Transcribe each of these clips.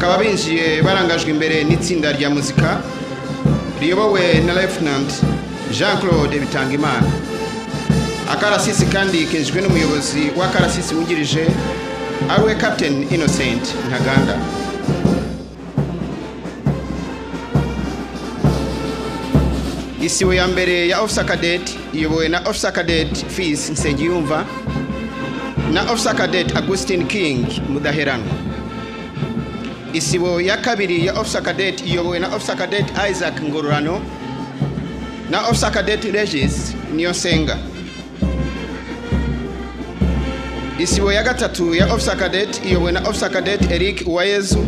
bakaba binjiye barangajwe imbere n'itsinda rya muzika riyobowe na Lieutenant Jean-Claude Bitangimana. Akarasisi kandi kinjwe n'umuyobozi w'akarasisi wungirije ariwe Captain Innocent Ntaganda. Isibo ya mbere ya Officer Cadet iyobowe na Officer Cadet Fils Nsengiyumva na Officer Cadet Augustine King Mudaheranwa. Isibo ya kabiri ya Officer Cadet iyobowe na Officer Cadet Isaac Ngororano na Officer Cadet Regis Niyonsenga. Isibo ya gatatu ya Officer Cadet iyobowe na Officer Cadet Eric Uwayezu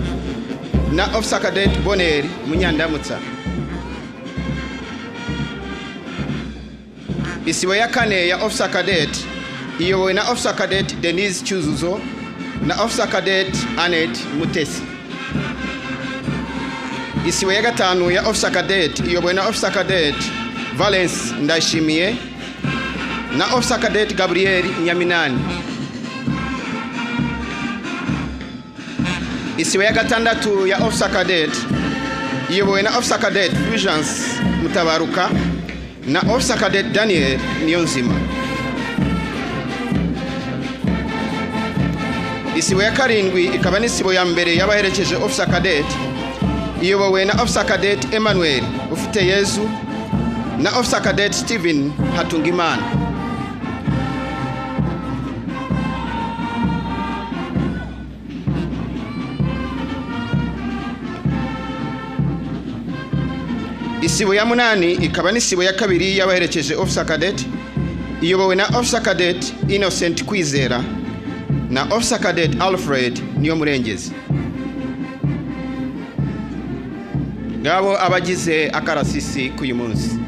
na Officer Cadet Bonner Munyandamutsa. Isibo ya kane ya Officer Cadet iyobowe na Officer Cadet Denise Chuzuzo na Officer Cadet Annette Mutesi. Isibo ya gatanu ya Officer Cadet iyobowe na Officer Cadet Valence Ndashimiye na Officer Cadet Gabriel Nyaminani. Isibo ya gatandatu ya Officer Cadet iyobowe na Officer Cadet Fulgence Mutabaruka na Officer Cadet Daniel Niyonzima. Isibo ya karindwi ikaba n'isibo ya mbere y'abaherekeje Officer Cadet iyobowe na Officer Cadet Emmanuel Ufite Yezu na Officer Cadet Steven Hatungimana. Isibo ya munani ikaba n'isibo ya kabiri y'abaherekeje Officer Cadet iyobowe na Officer Cadet Innocent Kwizera na Officer Cadet Alfred Niyomurengezi. Ngabo abagize akarasisi kuyu munsi.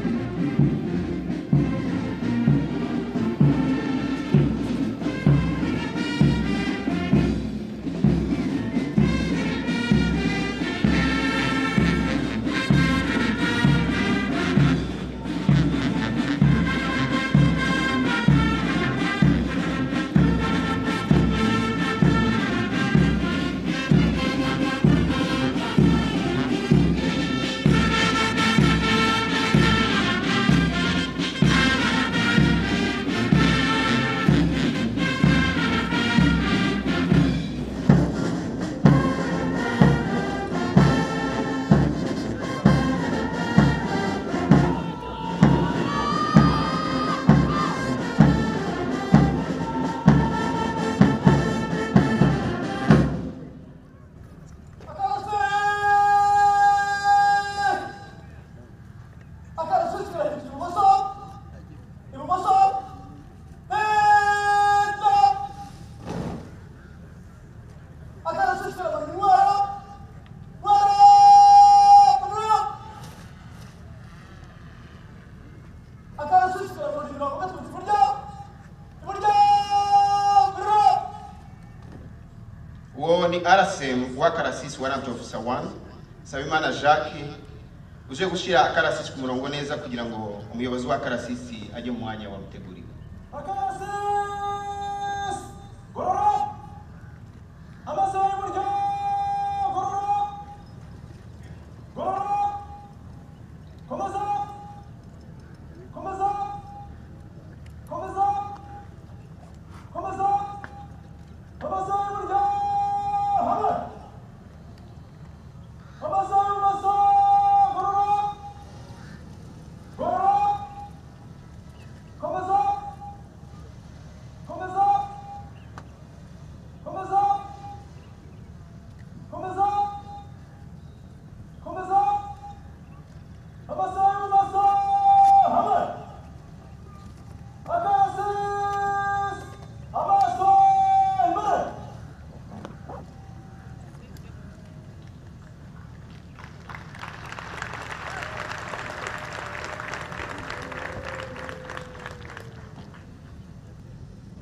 Ni RSM wa karasisi Warrant Officer 1 Sabimana Jacques uje gushira akarasisi ku murongo neza kugira ngo umuyobozi wa karasisi ajye mu mwanya wa muteguri. Akarasisi gorora amasaye buryo gorora gorora komeza komeza komeza komeza amasaye buryo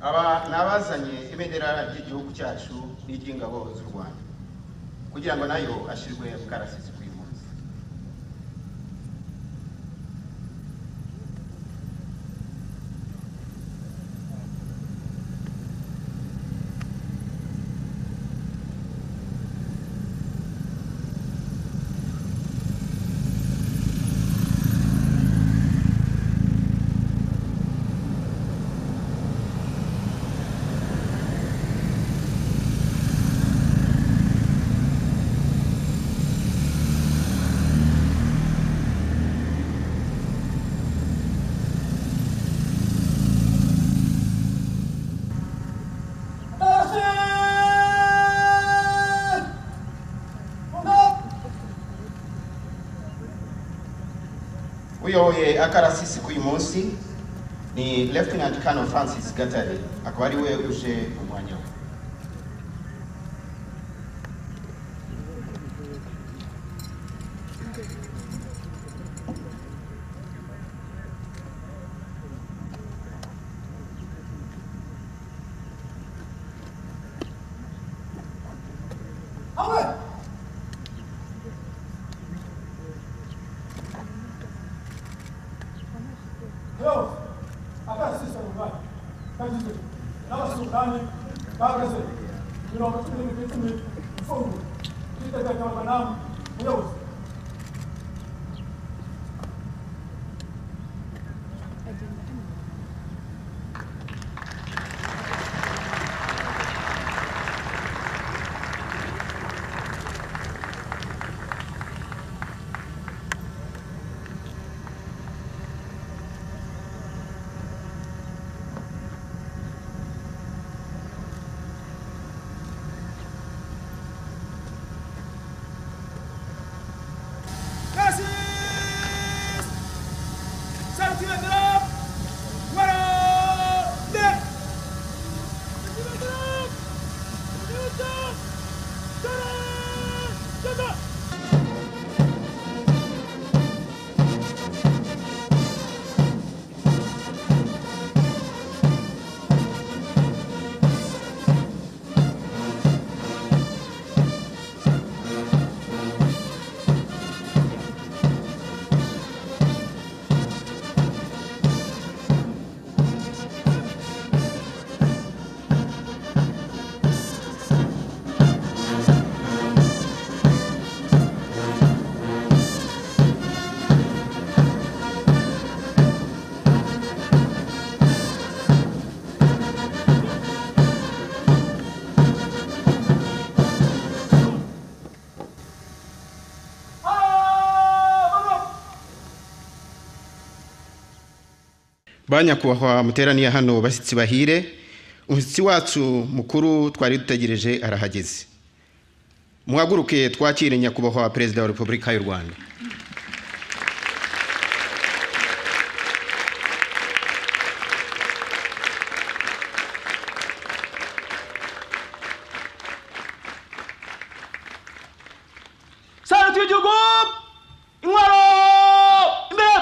aba nabazanye ibendera ry'igihugu cyacu n'iry'ingabo z'u Rwanda kugira ngo nayo ashirwe mu karasisi kuri munsi. uyoboye akarasisi k'uyu munsi ni Lieutenant Colonel Francis Gatare, akaba ari we uje mu mwanya we. Banyakubahwa muteraniye hano bashyitsi bahire, umushyitsi wacu mukuru twari dutegereje arahageze. Muhaguruke twakire nyakubahwa Perezida wa Repubulika y'u Rwanda. Saluti igihugu, intwaro imbere.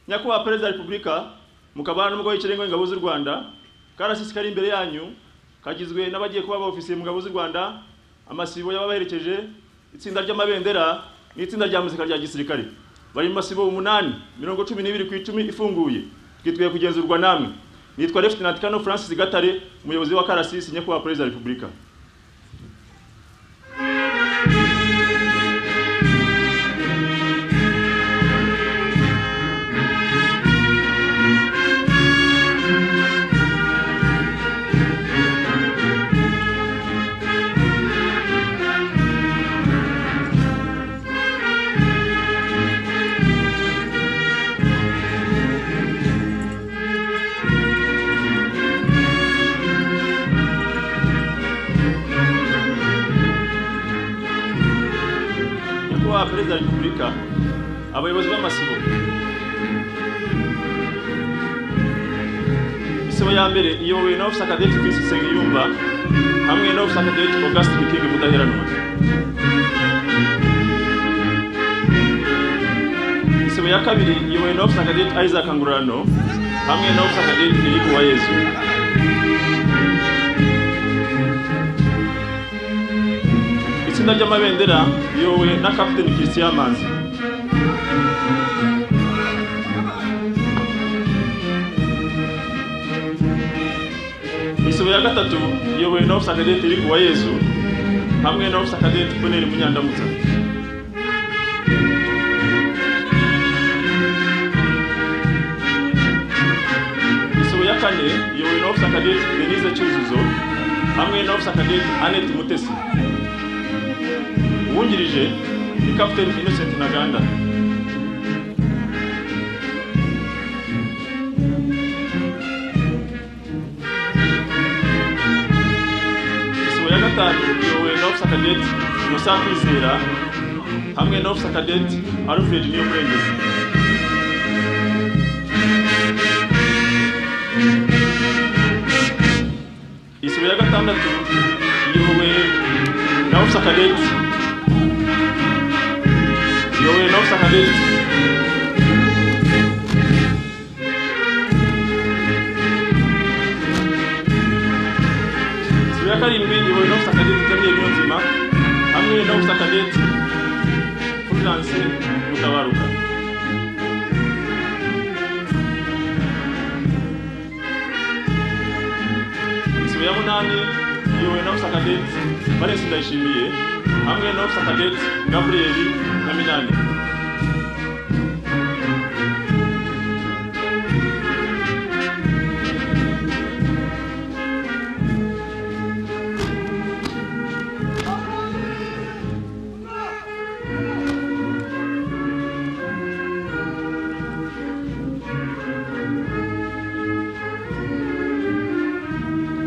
Nyakubahwa Perezida wa Repubulika, mukabana n'umugabo w'ikirenga w'ingabo z'u Rwanda, karasisi kari imbere yanyu kagizwe n'abagiye kuba abofisiye mu ngabo z'u Rwanda, amasibo y'ababaherekeje, itsinda ry'amabendera n'itsinda rya muzika rya gisirikare. Bari mu masibo 8, 12 ku 10 ifunguye. Twitwiye kugenzurwa namwe. Nitwa Lieutenant Colonel Francis Gatare, umuyobozi wa karasisi nyakubahwa Perezida wa Repubulika. nyakubahwa perezida wa repubulika, abayobozi b'amasibo. Isibo ya mbere iyobowe na Officer Cadet Chris Nsengiyumva hamwe na Officer Cadet Augustin King Mudaheranwa. Isibo ya kabiri iyobowe na Officer Cadet Isaac Ngurano hamwe na Officer Cadet Eric Uwayezu. Itsinda ry'amabendera iyobowe na Captain Christian Manzi. Isibo ya gatatu iyobowe na Officer Cadet Eric Uwayezu hamwe na Officer Cadet Boneri Munyandamutsa. Isibo ya kane iyobowe na Officer Cadet Denise Cyuzuzo hamwe na Officer Cadet Annette Mutesi. Uwungirije ni Captain Innocent Ntaganda. Isibo ya gatanu iyobowe na Officer Cadet Innocent Kwizera hamwe na Officer Cadet Alfred Niyomurengezi. Isibo ya gatandatu iyobowe na Officer Cadet Isibo ya karindwi iyobowe na Officer Cadet Daniel Niyonzima hamwe na Officer Cadet Fulgence Mutabaruka. Isibo ya munani iyobowe na Officer Cadet Valens Ndayishimiye hamwe na Officer Cadet Gabriel Naminani.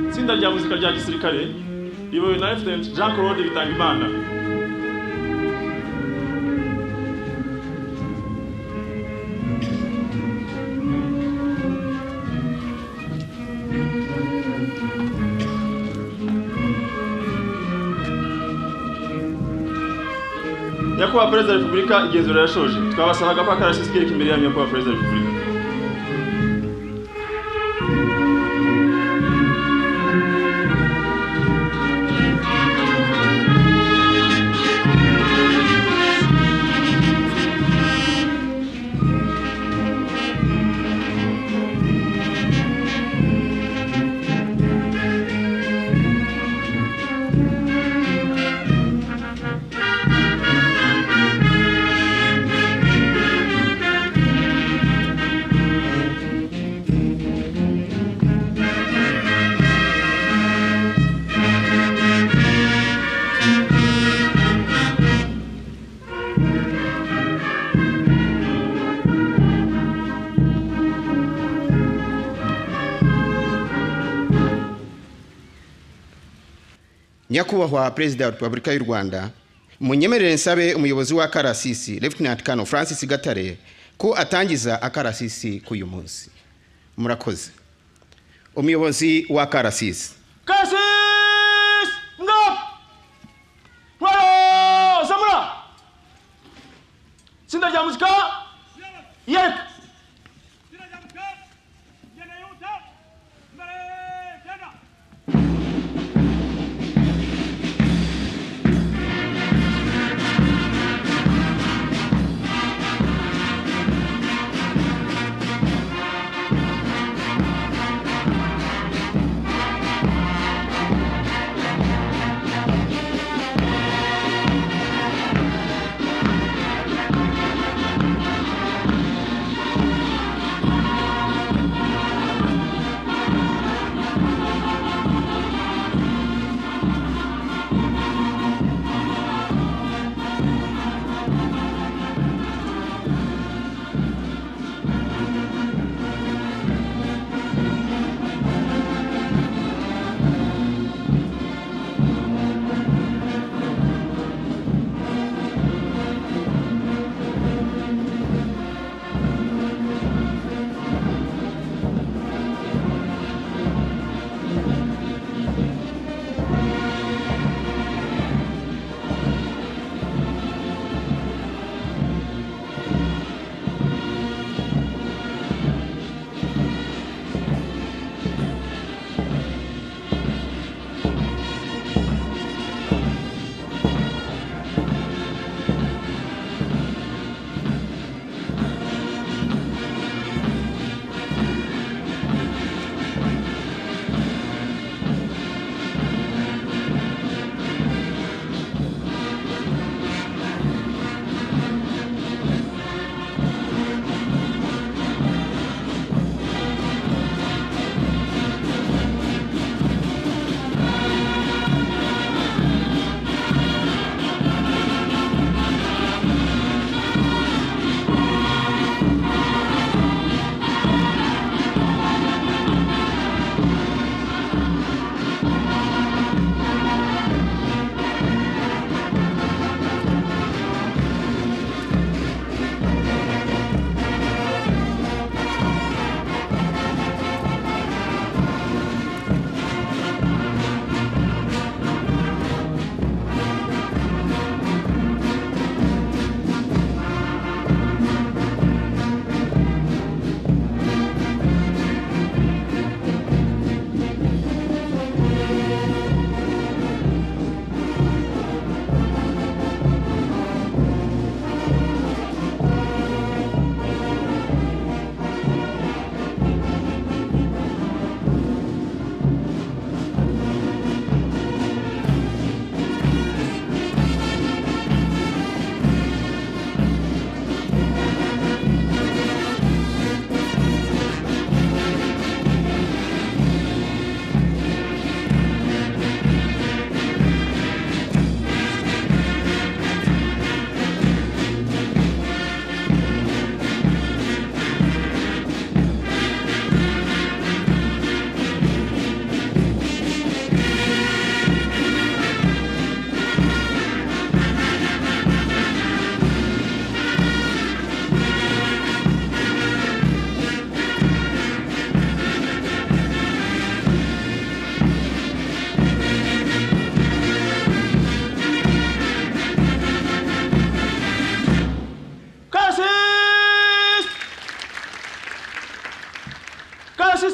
Itsinda rya muzika rya gisirikare riyobowe na Lieutenant Jean-Claude Bitangimana. Nyakubahwa Perezida wa Repubulika, igenzura yashoje. Twabasabaga ko akarasisi kereka imbere ya Nyakubahwa Perezida wa Repubulika. Nyakubahwa Perezida wa Repubulika y'u Rwanda, munyemerere nsabe umuyobozi wa akarasisi Lieutenant Colonel Francis Gatare ko atangiza akarasisi k'uyu munsi. Murakoze. Umuyobozi wa akarasisi. Karasisi! Ngap! Waro! Zamura! Itsinda rya muzika? Yeka!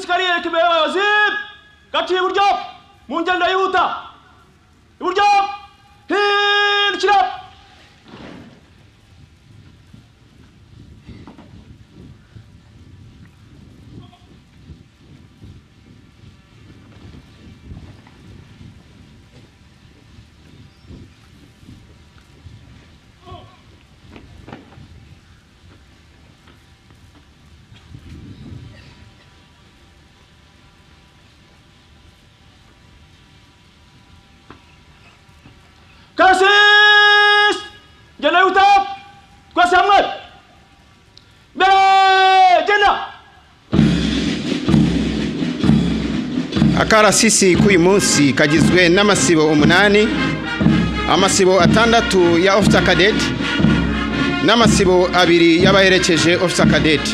akarasisi kariyereka imbere y'abayobozi gaciye iburyo mu ngendo yihuta iburyo hindukira Karasisi ngendo yihuta twese hamwe mbere genda. Akarasisi k'uyu munsi kagizwe n'amasibo 8, amasibo 6 ya officer cadet n'amasibo 2 y'abaherekeje officer cadet.